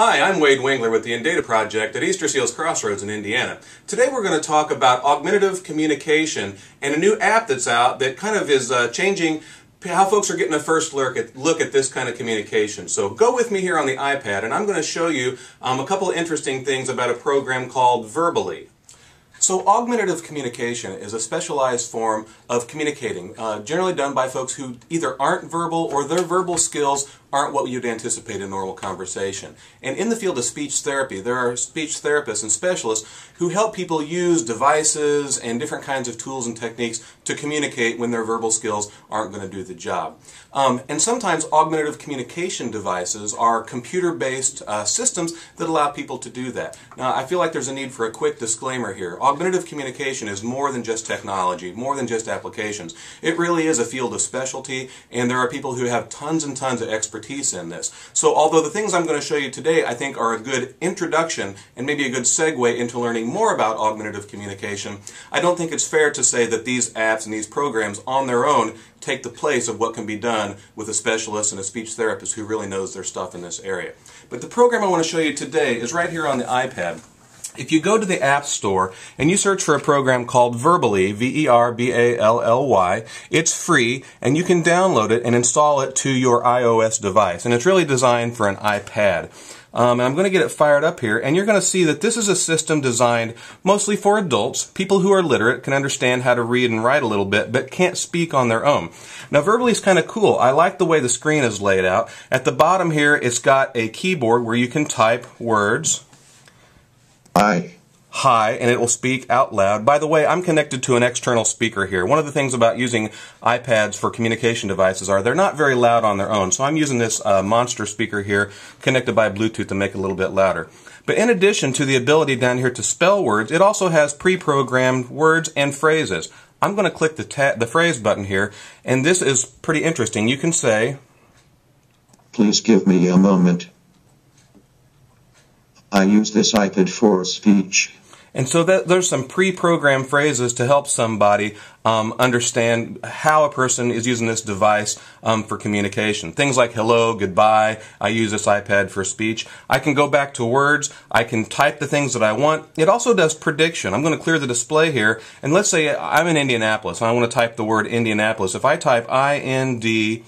Hi, I'm Wade Wingler with the Data Project at Easter Seals Crossroads in Indiana. Today we're going to talk about augmentative communication and a new app that's out that kind of is changing how folks are getting a first look at this kind of communication. So go with me here on the iPad and I'm going to show you a couple of interesting things about a program called Verbally. So augmentative communication is a specialized form of communicating, generally done by folks who either aren't verbal or their verbal skills aren't what you'd anticipate in normal conversation. And in the field of speech therapy, there are speech therapists and specialists who help people use devices and different kinds of tools and techniques to communicate when their verbal skills aren't going to do the job. And sometimes augmentative communication devices are computer-based systems that allow people to do that. Now, I feel like there's a need for a quick disclaimer here. Augmentative communication is more than just technology, more than just applications. It really is a field of specialty, and there are people who have tons and tons of expertise in this. So although the things I'm going to show you today I think are a good introduction and maybe a good segue into learning more about augmentative communication, I don't think it's fair to say that these apps and these programs on their own take the place of what can be done with a specialist and a speech therapist who really knows their stuff in this area. But the program I want to show you today is right here on the iPad. If you go to the App Store and you search for a program called Verbally, V-E-R-B-A-L-L-Y, it's free and you can download it and install it to your iOS device. And it's really designed for an iPad. And I'm going to get it fired up here, and you're going to see that this is a system designed mostly for adults, people who are literate, can understand how to read and write a little bit, but can't speak on their own. Now, Verbally is kind of cool. I like the way the screen is laid out. At the bottom here, it's got a keyboard where you can type words. Hi, and it will speak out loud. By the way, I'm connected to an external speaker here. One of the things about using iPads for communication devices are they're not very loud on their own. So I'm using this monster speaker here connected by Bluetooth to make it a little bit louder. But in addition to the ability down here to spell words, it also has pre-programmed words and phrases. I'm going to click the phrase button here, and this is pretty interesting. You can say, "Please give me a moment. I use this iPad for speech." And so there's some pre-programmed phrases to help somebody understand how a person is using this device for communication. Things like hello, goodbye, I use this iPad for speech. I can go back to words, I can type the things that I want. It also does prediction. I'm going to clear the display here, and let's say I'm in Indianapolis and I want to type the word Indianapolis. If I type I-N-D-I-A,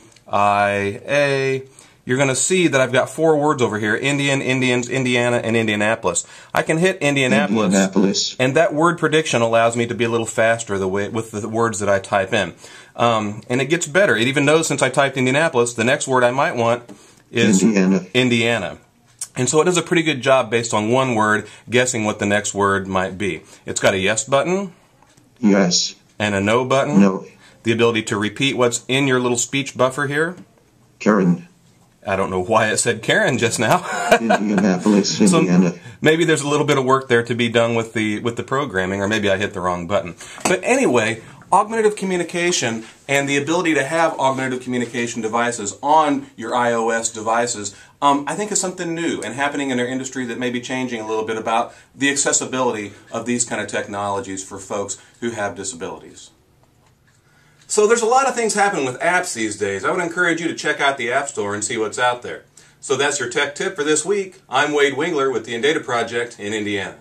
you're going to see that I've got 4 words over here: Indian, Indians, Indiana, and Indianapolis. I can hit Indianapolis, and that word prediction allows me to be a little faster with the words that I type in. And it gets better. It even knows since I typed Indianapolis, the next word I might want is Indiana. And so it does a pretty good job based on one word, guessing what the next word might be. It's got a yes button. Yes. And a no button. No. The ability to repeat what's in your little speech buffer here. Karen. I don't know why it said Karen just now. Indianapolis, Indiana. So maybe there's a little bit of work there to be done with the programming, or maybe I hit the wrong button. But anyway, augmentative communication and the ability to have augmentative communication devices on your iOS devices, I think is something new and happening in our industry that may be changing a little bit about the accessibility of these kind of technologies for folks who have disabilities. So there's a lot of things happening with apps these days. I would encourage you to check out the App Store and see what's out there. So that's your tech tip for this week. I'm Wade Wingler with the Data Project in Indiana.